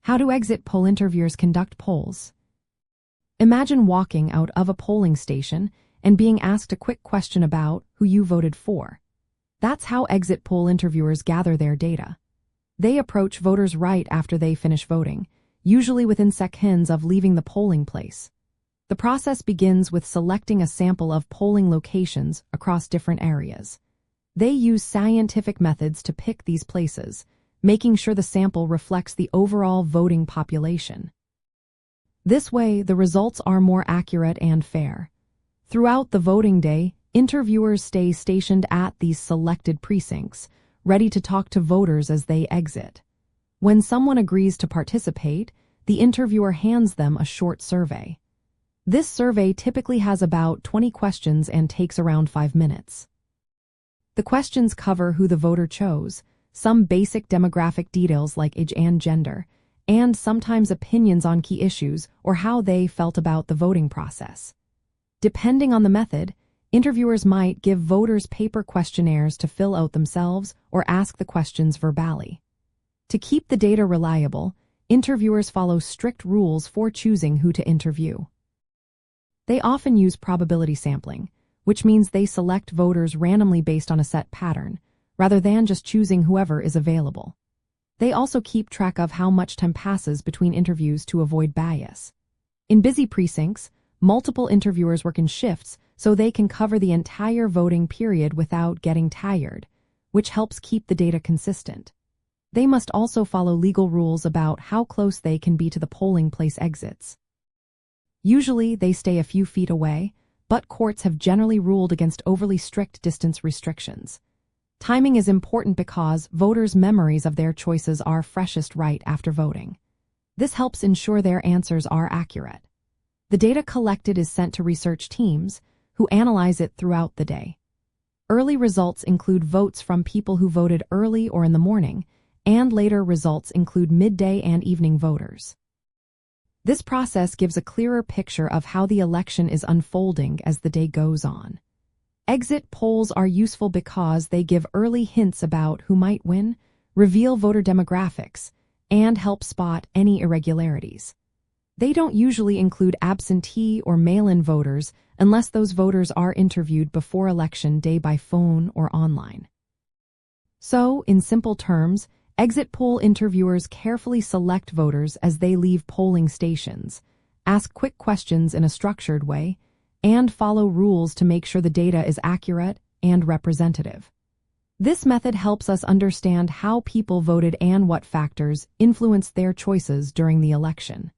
How do exit poll interviewers conduct polls? Imagine walking out of a polling station and being asked a quick question about who you voted for. That's how exit poll interviewers gather their data. They approach voters right after they finish voting, usually within seconds of leaving the polling place. The process begins with selecting a sample of polling locations across different areas. They use scientific methods to pick these places, making sure the sample reflects the overall voting population. This way, the results are more accurate and fair. Throughout the voting day, interviewers stay stationed at these selected precincts, ready to talk to voters as they exit. When someone agrees to participate, the interviewer hands them a short survey. This survey typically has about 20 questions and takes around 5 minutes. The questions cover who the voter chose, some basic demographic details like age and gender, and sometimes opinions on key issues or how they felt about the voting process. Depending on the method, interviewers might give voters paper questionnaires to fill out themselves or ask the questions verbally. To keep the data reliable, interviewers follow strict rules for choosing who to interview. They often use probability sampling, which means they select voters randomly based on a set pattern, rather than just choosing whoever is available. They also keep track of how much time passes between interviews to avoid bias. In busy precincts, multiple interviewers work in shifts so they can cover the entire voting period without getting tired, which helps keep the data consistent. They must also follow legal rules about how close they can be to the polling place exits. Usually, they stay a few feet away, but courts have generally ruled against overly strict distance restrictions. Timing is important because voters' memories of their choices are freshest right after voting. This helps ensure their answers are accurate. The data collected is sent to research teams, who analyze it throughout the day. Early results include votes from people who voted early or in the morning, and later results include midday and evening voters. This process gives a clearer picture of how the election is unfolding as the day goes on. Exit polls are useful because they give early hints about who might win, reveal voter demographics, and help spot any irregularities. They don't usually include absentee or mail-in voters unless those voters are interviewed before election day by phone or online. So, in simple terms, exit poll interviewers carefully select voters as they leave polling stations, ask quick questions in a structured way, and follow rules to make sure the data is accurate and representative. This method helps us understand how people voted and what factors influenced their choices during the election.